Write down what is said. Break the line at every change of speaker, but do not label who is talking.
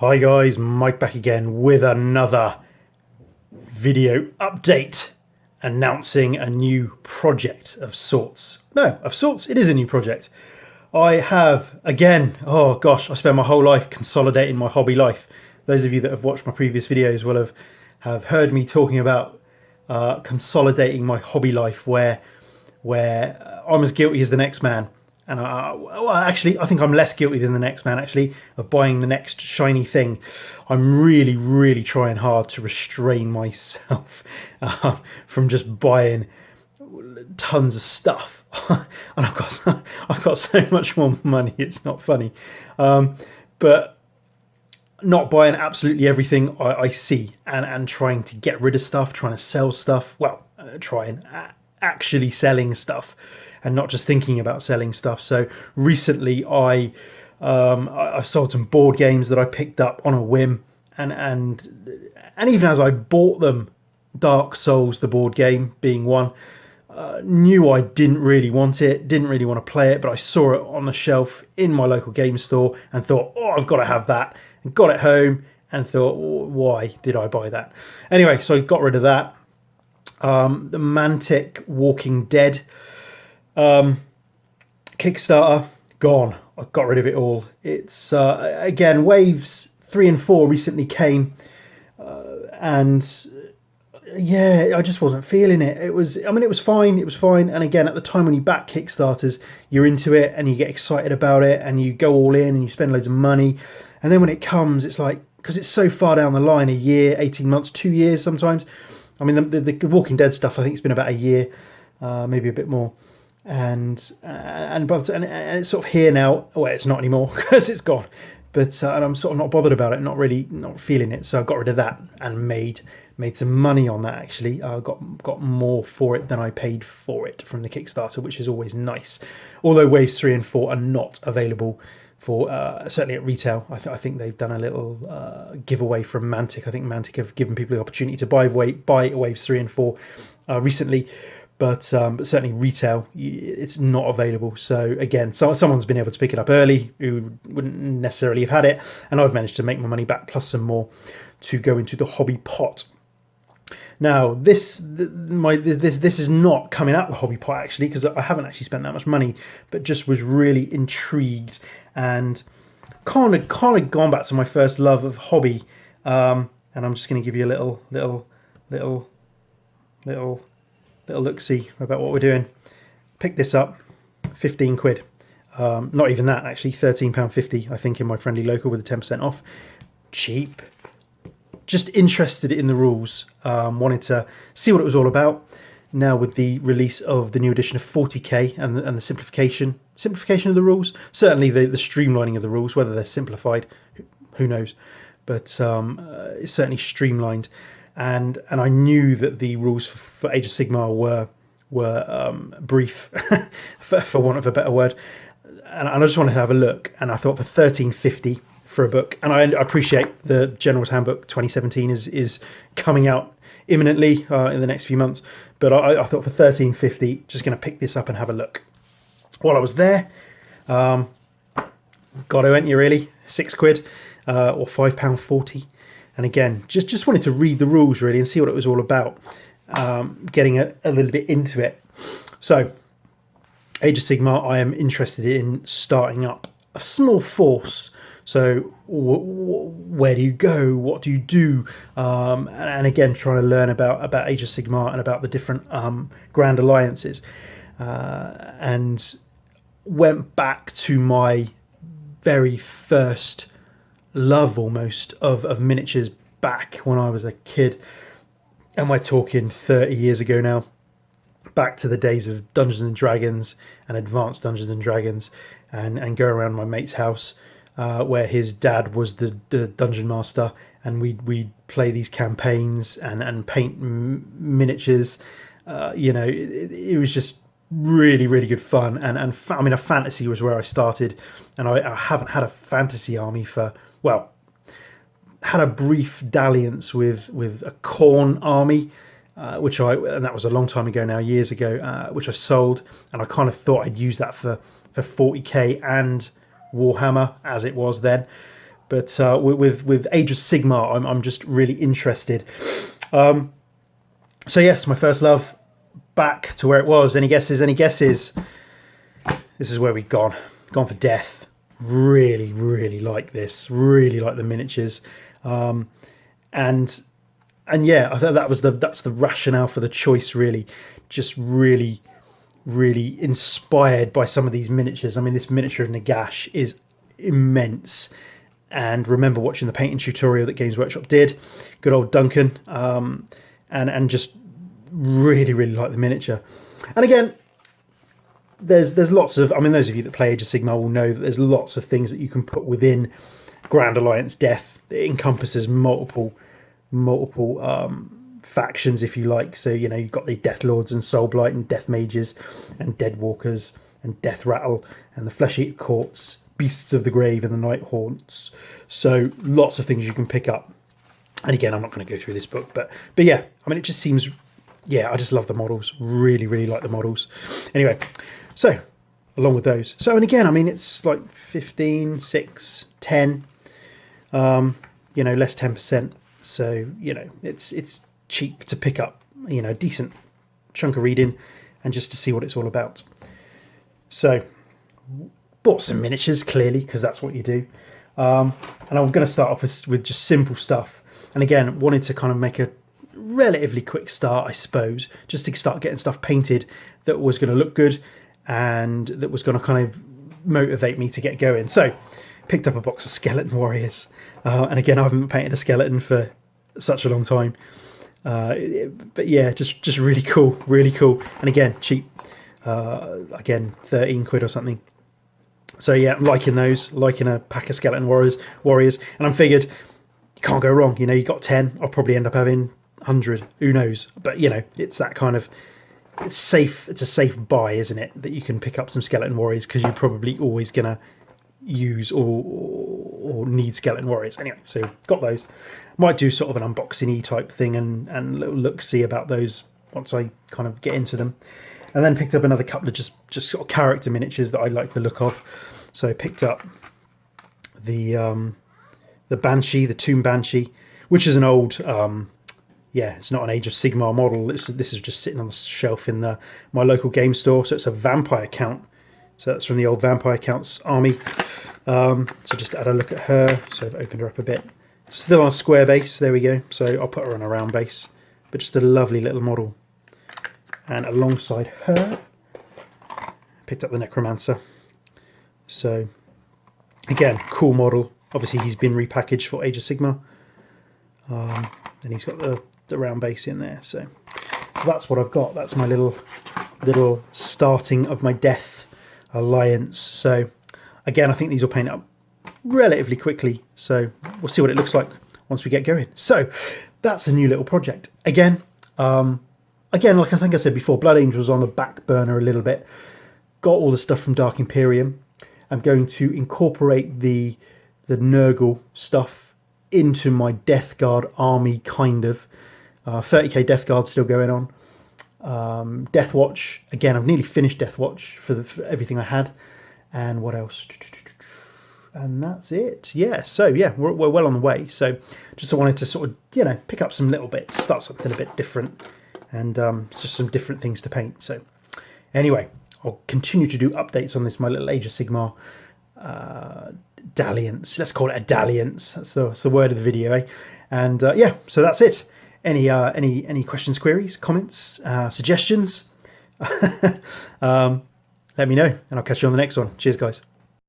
Hi guys, Mike back again with another video update announcing a new project of sorts. No, of sorts, it is a new project. I have, again, oh gosh, I spent my whole life consolidating my hobby life. Those of you that have watched my previous videos will have heard me talking about consolidating my hobby life where I'm as guilty as the next man. And well, actually, I think I'm less guilty than the next man, actually, of buying the next shiny thing. I'm really, really trying hard to restrain myself from just buying tons of stuff. And I've got so much more money, it's not funny. But not buying absolutely everything I see and trying to get rid of stuff, trying to sell stuff. Well, actually selling stuff and not just thinking about selling stuff. So recently I sold some board games that I picked up on a whim, and even as I bought them, Dark Souls, the board game being one, knew I didn't really want it, didn't really want to play it, but I saw it on the shelf in my local game store and thought, oh, I've got to have that, and got it home and thought, why did I buy that? Anyway, so I got rid of that. The Mantic Walking Dead Kickstarter, gone. I got rid of it all. It's again, waves 3 and 4 recently came, and yeah, I just wasn't feeling it. It was fine. It was fine. And again, at the time when you back Kickstarters, you're into it and you get excited about it and you go all in and you spend loads of money. And then when it comes, it's like, because it's so far down the line, a year, 18 months, 2 years sometimes. I mean, the Walking Dead stuff, I think it's been about a year, maybe a bit more. And it's sort of here now. Well, it's not anymore because it's gone. But and I'm sort of not bothered about it, not feeling it. So I got rid of that and made some money on that. Actually, I got more for it than I paid for it from the Kickstarter, which is always nice. Although waves 3 and 4 are not available for certainly at retail. I think they've done a little giveaway from Mantic. I think Mantic have given people the opportunity to buy waves 3 and 4 recently. But certainly retail, it's not available. So again, someone's been able to pick it up early who wouldn't necessarily have had it, and I've managed to make my money back plus some more to go into the hobby pot. Now this is not coming out the hobby pot actually, because I haven't actually spent that much money, but just was really intrigued and kind of gone back to my first love of hobby. And I'm just going to give you a little look-see about what we're doing. Picked this up, 15 quid. Not even that, actually, £13.50, I think, in my friendly local with the 10% off. Cheap. Just interested in the rules. Wanted to see what it was all about. Now with the release of the new edition of 40k and the simplification of the rules, certainly the streamlining of the rules, whether they're simplified, who knows, but it's certainly streamlined. And I knew that the rules for Age of Sigmar were brief, for want of a better word. And I just wanted to have a look. And I thought for £13.50 for a book, and I appreciate the General's Handbook 2017 is coming out imminently in the next few months. But I thought for £13.50, just going to pick this up and have a look. While I was there, God, ain't you really? £6 or £5.40. And again, just wanted to read the rules really and see what it was all about, getting a little bit into it. So, Age of Sigmar, I am interested in starting up a small force. So, where do you go? What do you do? And again, trying to learn about Age of Sigmar and about the different Grand Alliances. And went back to my very first love almost of miniatures back when I was a kid, and we're talking 30 years ago now, back to the days of Dungeons and Dragons and Advanced Dungeons and Dragons, and go around my mate's house where his dad was the dungeon master, and we'd play these campaigns and paint miniatures. It was just really, really good fun, and I mean, a fantasy was where I started, and I haven't had a fantasy army for, well, had a brief dalliance with a Khorne army, and that was a long time ago now, years ago, which I sold, and I kind of thought I'd use that for 40k and Warhammer as it was then. But with Age of Sigmar, I'm just really interested. So yes, my first love, back to where it was. Any guesses? Any guesses? This is where we've gone for Death. Really, really like this. Really like the miniatures, and yeah, I thought that's the rationale for the choice. Really, just really, really inspired by some of these miniatures. I mean, this miniature of Nagash is immense. And remember watching the painting tutorial that Games Workshop did. Good old Duncan. And just really, really like the miniature. And again, there's lots of, I mean, those of you that play Age of Sigmar will know that there's lots of things that you can put within Grand Alliance Death. It encompasses multiple factions, if you like. So, you know, you've got the Death Lords and Soulblight and Death Mages and Dead Walkers and Death Rattle and the Flesh Eater Courts, Beasts of the Grave and the Night Haunts. So lots of things you can pick up. And again, I'm not going to go through this book, but yeah, I mean, it just seems, yeah, I just love the models. Really, really like the models. Anyway, so along with those. So, and again, I mean, it's like 15, 6, 10, you know, less 10%. So, you know, it's cheap to pick up, you know, a decent chunk of reading and just to see what it's all about. So, bought some miniatures, clearly, because that's what you do. And I'm going to start off with just simple stuff. And again, wanted to kind of make a relatively quick start, I suppose, just to start getting stuff painted that was going to look good and that was going to kind of motivate me to get going. So, picked up a box of Skeleton Warriors. And again, I haven't painted a skeleton for such a long time. But yeah, just really cool, really cool. And again, cheap. Again, 13 quid or something. So yeah, I'm liking those, liking a pack of Skeleton Warriors. And I figured, you can't go wrong. You know, you got 10, I'll probably end up having 100. Who knows? But, you know, it's that kind of, it's safe. It's a safe buy, isn't it? That you can pick up some Skeleton Warriors because you're probably always going to use or need Skeleton Warriors. Anyway, so got those. Might do sort of an unboxing-y type thing and little look-see about those once I kind of get into them. And then picked up another couple of just sort of character miniatures that I like the look of. So I picked up the Banshee, the Tomb Banshee, which is an old, yeah, it's not an Age of Sigmar model. This is just sitting on the shelf in my local game store. So it's a vampire count. So that's from the old Vampire Counts army. So just add a look at her. So I've opened her up a bit. Still on a square base. There we go. So I'll put her on a round base. But just a lovely little model. And alongside her, picked up the Necromancer. So, again, cool model. Obviously, he's been repackaged for Age of Sigmar. And he's got the round base in there. So that's what I've got. That's my little starting of my Death Alliance. So, again, I think these will paint up relatively quickly. So we'll see what it looks like once we get going. So that's a new little project. Again, like I think I said before, Blood Angel was on the back burner a little bit. Got all the stuff from Dark Imperium. I'm going to incorporate the Nurgle stuff into my Death Guard army, kind of. 30k Death Guard still going on. Death Watch, again, I've nearly finished Death Watch for everything I had. And what else? And that's it. Yeah, so yeah, we're well on the way. So just wanted to sort of, you know, pick up some little bits, start something a bit different. And it's just some different things to paint. So anyway, I'll continue to do updates on this, my little Age of Sigmar dalliance. Let's call it a dalliance. That's the word of the video, eh? And yeah, so that's it. Any questions, queries, comments, suggestions? Let me know, and I'll catch you on the next one. Cheers, guys.